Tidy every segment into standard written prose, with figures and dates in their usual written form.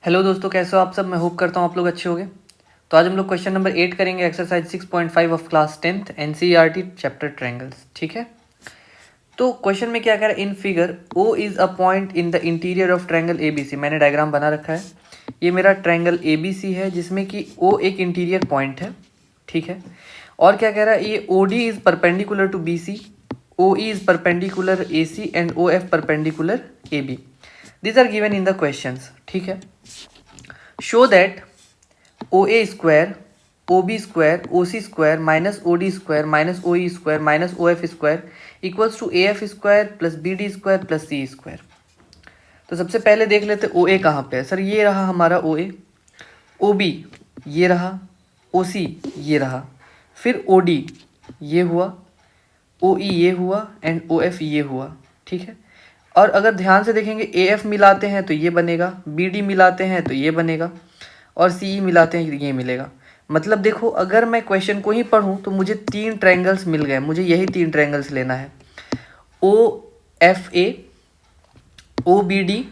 Hello दोस्तों, कैसे हो आप सब। मैं होप करता हूँ आप लोग अच्छे होंगे। तो आज हम लोग क्वेश्चन नंबर 8 करेंगे, exercise 6.5 of class 10th NCERT chapter triangles. ठीक है, तो क्वेश्चन में क्या कह रहा है, in figure O is a point in the interior of triangle ABC. मैंने डायग्राम बना रखा है, ये मेरा ट्रायंगल एबीसी है जिसमें कि ओ एक इंटीरियर पॉइंट है। ठीक है, और क्या कह रहा है, ये O D is perpendicular to B C, O E is perpendicular A C and O F perpendicular A B. These are given in the questions. ठीक है, show that O A square, O B square, O C square minus O D square minus O E square minus O F square equals to A F square plus B D square plus C square. तो सबसे पहले देख लेते ओ ए कहाँ पे है। Sir ये रहा हमारा ओ ए, ओ बी ये रहा, ओ सी ये रहा, फिर ओ डी ये हुआ, ओ ई ये हुआ एंड ओ एफ ये हुआ। ठीक है, और अगर ध्यान से देखेंगे ए एफ मिलाते हैं तो ये बनेगा, बी डी मिलाते हैं तो ये बनेगा, और सी ई मिलाते हैं ये मिलेगा। मतलब देखो, अगर मैं क्वेश्चन को ही पढ़ूं तो मुझे 3 ट्रायंगल्स मिल गए, मुझे यही 3 ट्रायंगल्स लेना है, O F A, O B D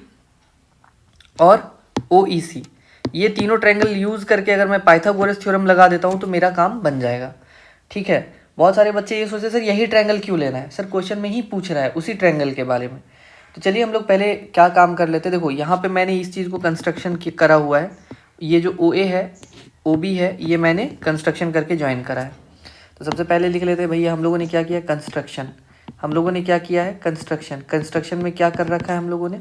और ओ ई सी। ये तीनों ट्रायंगल यूज़ करके अगर मैं पाइथागोरस थ्योरम लगा देता हूँ तो मेरा काम बन जाएगा। ठीक है, बहुत सारे बच्चे ये सोचते सर यही ट्रायंगल क्यों लेना है। सर क्वेश्चन में ही पूछ रहा है उसी ट्रायंगल के बारे में। तो चलिए हम लोग पहले क्या काम कर लेते हैं। देखो यहाँ पे मैंने इस चीज़ को कंस्ट्रक्शन करा हुआ है, ये जो ओ ए है, ओ बी है, ये मैंने कंस्ट्रक्शन करके ज्वाइन करा है। तो सबसे पहले लिख लेते हैं भैया, हम लोगों ने क्या किया, कंस्ट्रक्शन। हम लोगों ने क्या किया है, कंस्ट्रक्शन। कंस्ट्रक्शन में क्या कर रखा है हम लोगों ने,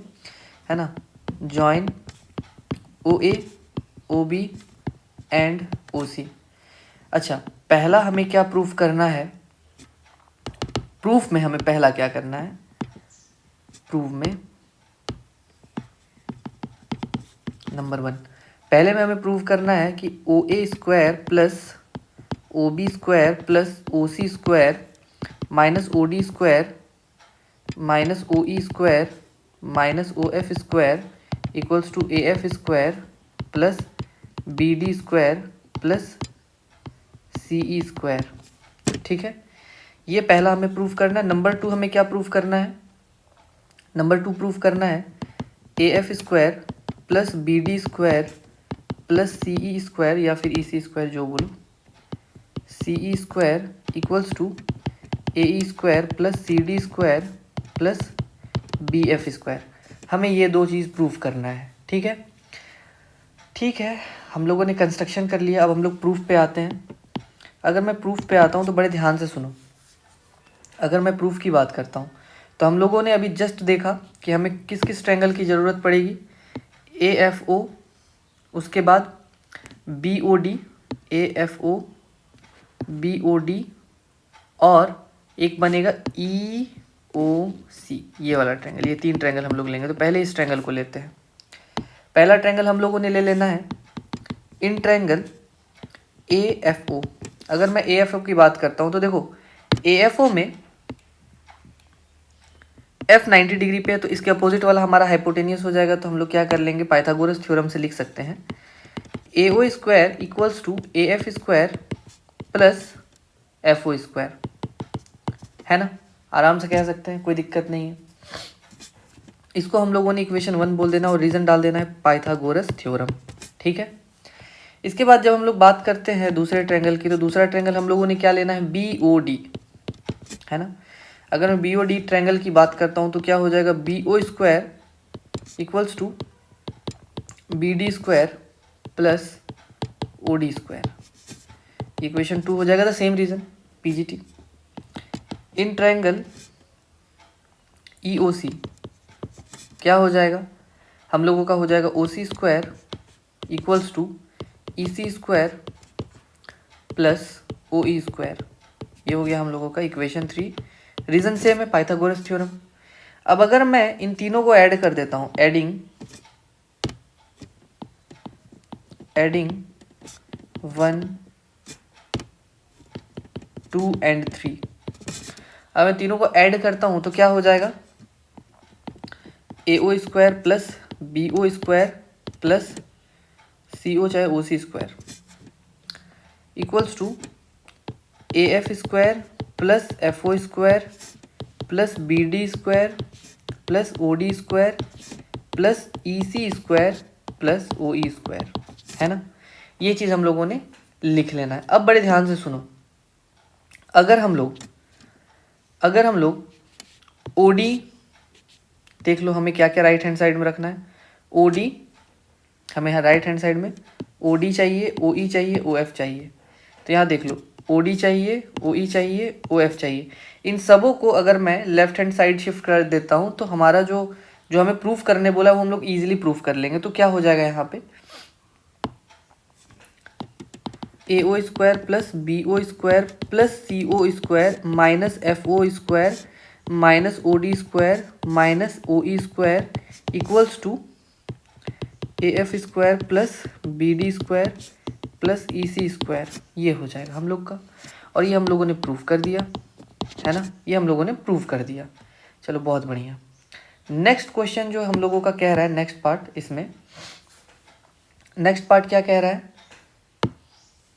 है ना, join O A, O B and O C. अच्छा, पहला हमें क्या प्रूफ करना है, प्रूफ में हमें पहला क्या करना है, प्रूफ में नंबर 1 पहले में हमें प्रूव करना है कि O A square plus O B square plus O C square minus O D square minus O E square minus O F square equals to A F square plus B D square plus C E square. ठीक है, ये पहला हमें proof करना है। Number 2 हमें क्या proof करना है, नंबर 2 प्रूफ करना है A F square plus B D square plus C E square या फिर ई सी स्क्वायर जो बोलो, C E square equals to A E square plus C D square plus B F square. हमें ये दो चीज़ proof करना है। ठीक है, ठीक है, हम लोगों ने कंस्ट्रक्शन कर लिया, अब हम लोग प्रूफ पे आते हैं। अगर मैं प्रूफ पे आता हूँ तो बड़े ध्यान से सुनो। अगर मैं प्रूफ की बात करता हूँ तो हम लोगों ने अभी जस्ट देखा कि हमें किस किस ट्रायंगल की ज़रूरत पड़ेगी, ए एफ ओ, उसके बाद B O D, A F O B O D, और एक बनेगा ई ओ सी, ये वाला ट्रायंगल। ये 3 ट्रायंगल हम लोग लेंगे। तो पहले इस ट्रायंगल को लेते हैं। पहला ट्रायंगल हम लोगों ने ले लेना है इन ट्रायंगल ए एफ ओ। अगर मैं ए एफ ओ की बात करता हूँ तो देखो, ए एफ ओ में एफ 90 डिग्री पे है तो इसके अपोजिट वाला हमारा हाइपोटेनियस हो जाएगा। तो हम लोग क्या कर लेंगे, पाइथागोरस थ्योरम से लिख सकते हैं A O square equals to A F square plus F O square, है ना, आराम से कह सकते हैं, कोई दिक्कत नहीं है। इसको हम लोगों ने इक्वेशन 1 बोल देना और रीजन डाल देना है पाइथागोरस थ्योरम। ठीक है, इसके बाद जब हम लोग बात करते हैं दूसरे ट्रायंगल की, तो दूसरा ट्रायंगल हम लोगों ने क्या लेना है, बी ओ डी, है ना। अगर मैं बी ओ डी ट्रायंगल की बात करता हूँ तो क्या हो जाएगा, B O square equals to B D square plus O D square, equation 2 हो जाएगा। The same reason PGT. In triangle E O C क्या हो जाएगा, हम लोगों का हो जाएगा O C square equals to E C square plus O E square. ये हो गया हम लोगों का इक्वेशन 3। रीजन सेम है, पाइथागोरस थ्योरम। अब अगर मैं इन तीनों को ऐड कर देता हूँ, एडिंग 1 2 एंड 3, अब मैं तीनों को ऐड करता हूँ तो क्या हो जाएगा, A O square plus B O square plus C O चाहे O C square equals to A F square plus F O square plus B D square plus O D square plus E C square plus O E square, है ना। ये चीज़ हम लोगों ने लिख लेना है। अब बड़े ध्यान से सुनो, अगर हम लोग ओ डी देख लो, हमें क्या क्या राइट हैंड साइड में रखना है। ओ डी हमें यहाँ राइट हैंड साइड में ओ डी चाहिए, ओ ई चाहिए, ओ एफ चाहिए। तो यहाँ देख लो, ओ डी चाहिए, ओ ई चाहिए, ओ एफ चाहिए। इन सबों को अगर मैं लेफ्ट हैंड साइड शिफ्ट कर देता हूँ तो हमारा जो हमें प्रूफ करने बोला वो हम लोग ईजिली प्रूफ कर लेंगे। तो क्या हो जाएगा यहाँ पे, A O square plus B O square plus C O square minus F O square minus O D square minus O E square equals to A F square plus B D square plus E C square. ये हो जाएगा हम लोग का, और ये हम लोगों ने प्रूफ कर दिया, है ना। ये हम लोगों ने प्रूफ कर दिया। चलो बहुत बढ़िया। नेक्स्ट क्वेश्चन जो हम लोगों का कह रहा है, नेक्स्ट पार्ट, इसमें नेक्स्ट पार्ट क्या कह रहा है,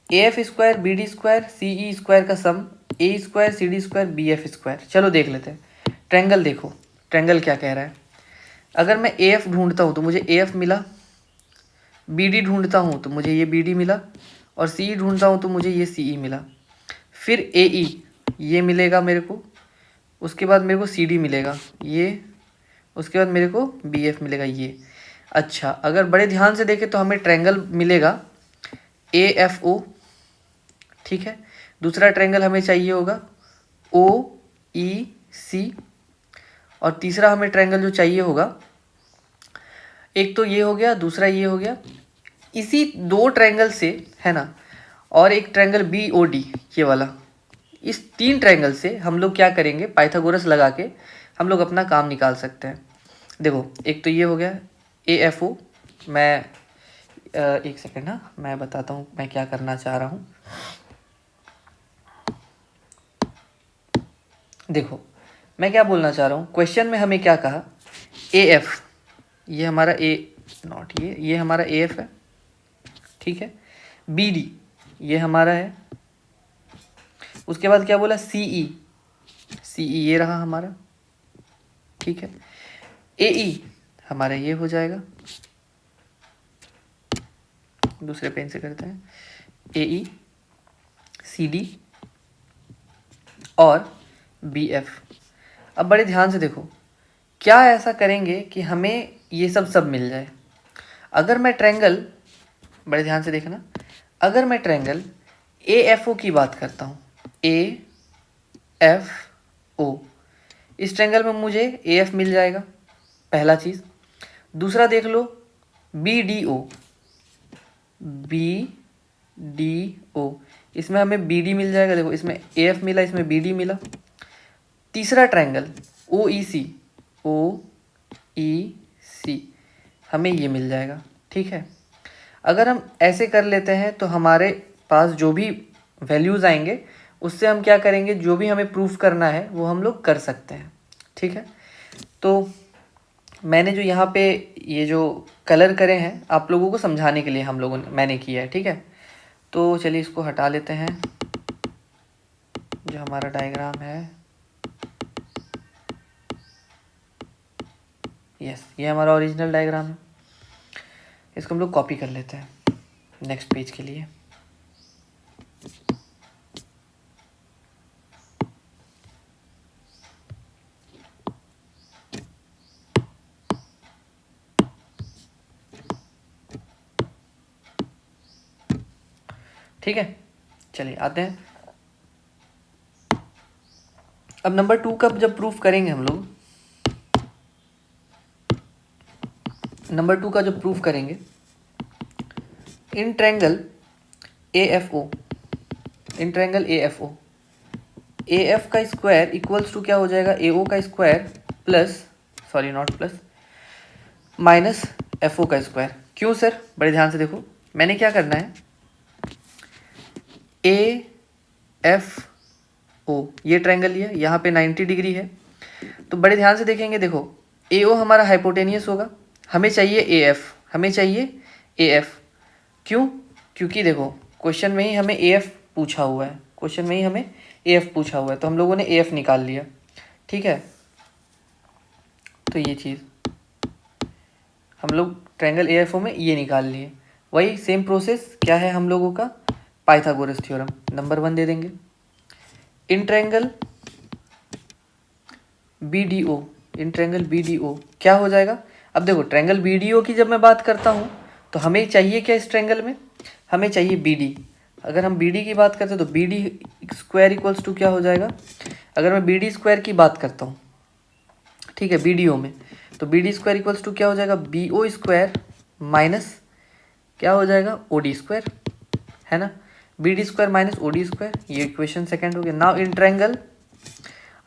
A F square B D square C E square का sum A square C D square B F square. चलो देख लेते हैं। ट्रायंगल देखो, ट्रायंगल क्या कह रहा है। अगर मैं ए एफ ढूंढता हूँ तो मुझे ए एफ मिला, बी डी ढूंढता हूँ तो मुझे ये बी डी मिला, और सी ई ढूंढता हूँ तो मुझे ये सी ई मिला। फिर ए ई ये मिलेगा मेरे को, उसके बाद मेरे को सी डी मिलेगा ये, उसके बाद मेरे को बी एफ मिलेगा ये। अच्छा, अगर बड़े ध्यान से देखें तो हमें ट्रायंगल मिलेगा ए एफ ओ, ठीक है। दूसरा ट्रायंगल हमें चाहिए होगा ओ ई सी, और तीसरा हमें ट्रायंगल जो चाहिए होगा, एक तो ये हो गया, दूसरा ये हो गया। इसी दो ट्रायंगल से, है ना, और एक ट्रायंगल बी ओ डी ये वाला, इस तीन ट्रायंगल से हम लोग क्या करेंगे, पाइथागोरस लगा के हम लोग अपना काम निकाल सकते हैं। देखो, एक तो ये हो गया ए एफ ओ। मैं एक सेकेंड, हाँ मैं बताता हूँ मैं क्या करना चाह रहा हूँ। देखो मैं क्या बोलना चाह रहा हूँ, क्वेश्चन में हमें क्या कहा, ए एफ ये हमारा ए नॉट ये हमारा ए एफ है, ठीक है। बी डी ये हमारा है, उसके बाद क्या बोला, सी ई ये रहा हमारा, ठीक है। ए ई हमारा ये हो जाएगा, दूसरे पेन से करते हैं, ए ई सी डी और बी एफ। अब बड़े ध्यान से देखो, क्या ऐसा करेंगे कि हमें ये सब मिल जाए। अगर मैं ट्रायंगल, बड़े ध्यान से देखना, अगर मैं ट्रायंगल ए एफ ओ की बात करता हूँ, ए एफ ओ, इस ट्रायंगल में मुझे ए एफ मिल जाएगा, पहला चीज़। दूसरा देख लो बी डी ओ, इसमें हमें बी डी मिल जाएगा। देखो, इसमें ए एफ मिला, इसमें बी डी मिला। तीसरा ट्रायंगल ओ ई सी हमें ये मिल जाएगा, ठीक है। अगर हम ऐसे कर लेते हैं तो हमारे पास जो भी वैल्यूज़ आएंगे उससे हम क्या करेंगे, जो भी हमें प्रूफ करना है वो हम लोग कर सकते हैं, ठीक है। तो मैंने जो यहाँ पे ये जो कलर करे हैं आप लोगों को समझाने के लिए मैंने किया है, ठीक है। तो चलिए इसको हटा लेते हैं, जो हमारा डायग्राम है, यस ये हमारा ओरिजिनल डायग्राम है। इसको हम लोग कॉपी कर लेते हैं नेक्स्ट पेज के लिए। ठीक है, चलिए आते हैं। अब नंबर 2 का जब प्रूफ करेंगे हम लोग, नंबर 2 का जब प्रूफ करेंगे, in triangle A F O, in triangle A F O, A F का स्क्वायर इक्वल्स टू क्या हो जाएगा, ए ओ का square plus, sorry not plus, minus F O का स्क्वायर। क्यों सर, बड़े ध्यान से देखो, मैंने क्या करना है, ए एफ ओ ये ट्रायंगल लिया, यहाँ पे 90 डिग्री है। तो बड़े ध्यान से देखेंगे, देखो ए ओ हमारा हाइपोटेनियस होगा, हमें चाहिए ए एफ, हमें चाहिए ए एफ। क्यों, क्योंकि देखो क्वेश्चन में ही हमें ए एफ पूछा हुआ है, क्वेश्चन में ही हमें ए एफ पूछा हुआ है, तो हम लोगों ने ए एफ निकाल लिया, ठीक है। तो ये चीज़ हम लोग ट्रायंगल AFO में ये निकाल लिए। वही सेम प्रोसेस क्या है हम लोगों का, पाइथागोरस थ्योरम। नंबर 1 दे देंगे, इन ट्रायंगल BDO क्या हो जाएगा। अब देखो ट्रायंगल BDO की जब मैं बात करता हूँ तो हमें चाहिए क्या इस ट्रायंगल में, हमें चाहिए BD। अगर हम BD की बात करते हैं तो BD स्क्वायर इक्वल्स टू क्या हो जाएगा, अगर मैं BD स्क्वायर की बात करता हूँ, ठीक है, BDO में, तो BD स्क्वायर इक्वल्स टू क्या हो जाएगा, BO स्क्वायर माइनस क्या हो जाएगा, OD स्क्वायर, है ना। BD square minus OD square, ये इक्वेशन सेकंड हो गया। नाउ इन ट्रायंगल,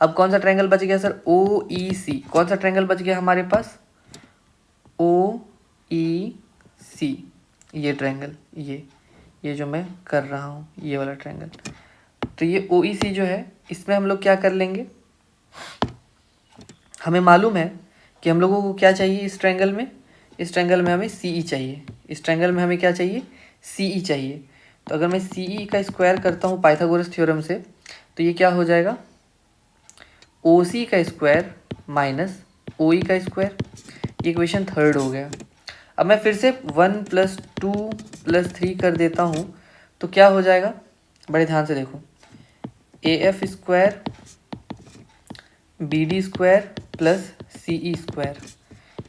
अब कौन सा ट्रायंगल बच गया सर, OEC। कौन सा ट्रायंगल बच गया हमारे पास, OEC, ये ट्रायंगल, ये जो मैं कर रहा हूँ ये वाला ट्रायंगल। तो ये OEC जो है इसमें हम लोग क्या कर लेंगे, हमें मालूम है कि हम लोगों को क्या चाहिए इस ट्रायंगल में, इस ट्रायंगल में हमें CE चाहिए, इस ट्रायंगल में हमें क्या चाहिए, CE चाहिए। तो अगर मैं CE का स्क्वायर करता हूँ पाइथागोरस थ्योरम से, तो ये क्या हो जाएगा, OC का स्क्वायर माइनस OE का स्क्वायर, ये इक्वेशन थर्ड हो गया। अब मैं फिर से 1 + 2 + 3 कर देता हूँ तो क्या हो जाएगा, बड़े ध्यान से देखो, AF square BD square plus CE square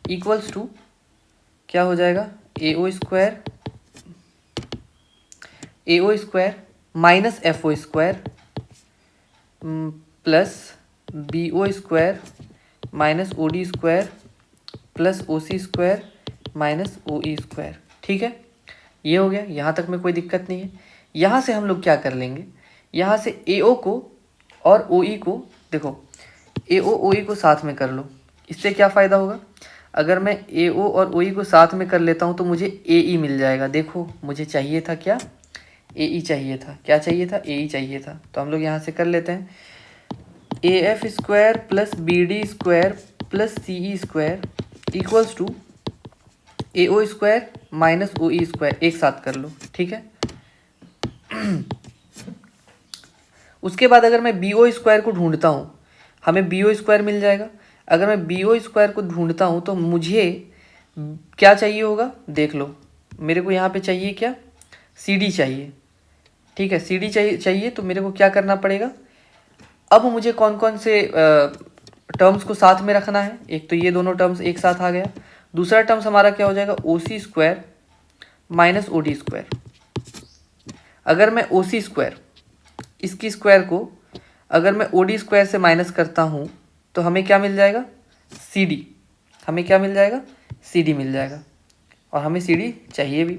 equals to क्या हो जाएगा, AO square minus FO square plus BO square minus OD square plus OC square minus OE square. ठीक है, ये हो गया, यहाँ तक में कोई दिक्कत नहीं है। यहाँ से हम लोग क्या कर लेंगे, यहाँ से AO को और OE को, देखो AO OE को साथ में कर लो, इससे क्या फ़ायदा होगा, अगर मैं AO और OE को साथ में कर लेता हूँ तो मुझे AE मिल जाएगा। देखो मुझे चाहिए था क्या, AE चाहिए था, क्या चाहिए था, AE चाहिए था। तो हम लोग यहाँ से कर लेते हैं, AF square plus BD square plus CE square equals to AO square minus OE square, एक साथ कर लो, ठीक है। उसके बाद अगर मैं BO स्क्वायर को ढूंढता हूँ, हमें BO स्क्वायर मिल जाएगा। अगर मैं BO स्क्वायर को ढूंढता हूँ तो मुझे क्या चाहिए होगा, देख लो, मेरे को यहाँ पे चाहिए क्या, CD चाहिए, ठीक है, CD चाहिए तो मेरे को क्या करना पड़ेगा, अब मुझे कौन कौन से टर्म्स को साथ में रखना है। एक तो ये दोनों टर्म्स एक साथ आ गया, दूसरा टर्म्स हमारा क्या हो जाएगा, OC square minus OD square. अगर मैं OC स्क्वायर, इसकी स्क्वायर को अगर मैं OD स्क्वायर से माइनस करता हूँ तो हमें क्या मिल जाएगा, CD, हमें क्या मिल जाएगा, CD मिल जाएगा, और हमें CD चाहिए भी।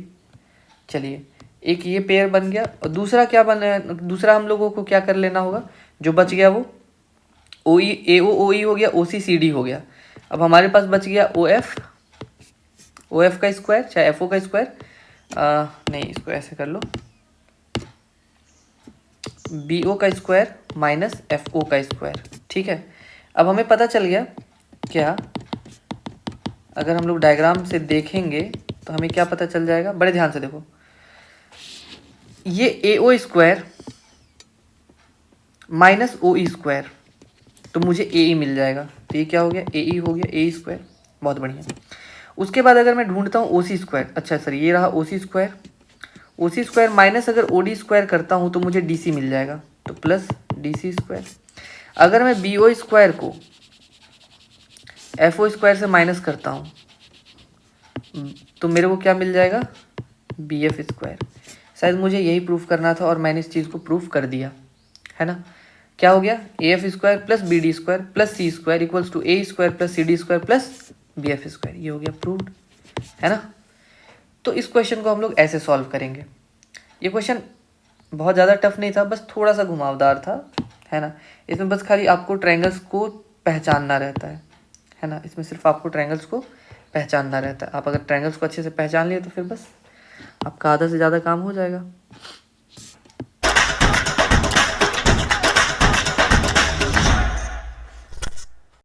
चलिए एक ये पेयर बन गया, और दूसरा क्या बना, दूसरा हम लोगों को क्या कर लेना होगा, जो बच गया वो AO OE हो गया, OC CD हो गया। अब हमारे पास बच गया OF का स्क्वायर, चाहे FO का स्क्वायर, नहीं इसको ऐसे कर लो, BO का स्क्वायर माइनस FO का स्क्वायर, ठीक है। अब हमें पता चल गया क्या, अगर हम लोग डायग्राम से देखेंगे तो हमें क्या पता चल जाएगा, बड़े ध्यान से देखो, ये AO square minus OE square, तो मुझे AE मिल जाएगा। तो ये क्या हो गया, AE हो गया, AE स्क्वायर, बहुत बढ़िया। उसके बाद अगर मैं ढूंढता हूँ OC स्क्वायर, अच्छा सर ये रहा OC स्क्वायर माइनस अगर OD स्क्वायर करता हूँ तो मुझे DC मिल जाएगा, तो प्लस DC स्क्वायर। अगर मैं BO स्क्वायर को FO स्क्वायर से माइनस करता हूँ तो मेरे को क्या मिल जाएगा, BF स्क्वायर। शायद मुझे यही प्रूफ करना था और मैंने इस चीज़ को प्रूफ कर दिया, है ना। क्या हो गया, AF square plus BD square plus C square equals to A square plus CD square plus BF square, ये हो गया प्रूव्ड, है ना। तो इस क्वेश्चन को हम लोग ऐसे सॉल्व करेंगे। ये क्वेश्चन बहुत ज़्यादा टफ नहीं था, बस थोड़ा सा घुमावदार था, है ना। इसमें बस खाली आपको ट्रायंगल्स को पहचानना रहता है ना, इसमें सिर्फ आपको ट्रायंगल्स को पहचानना रहता है। आप अगर ट्रायंगल्स को अच्छे से पहचान लिए तो फिर बस आपका आधा से ज़्यादा काम हो जाएगा।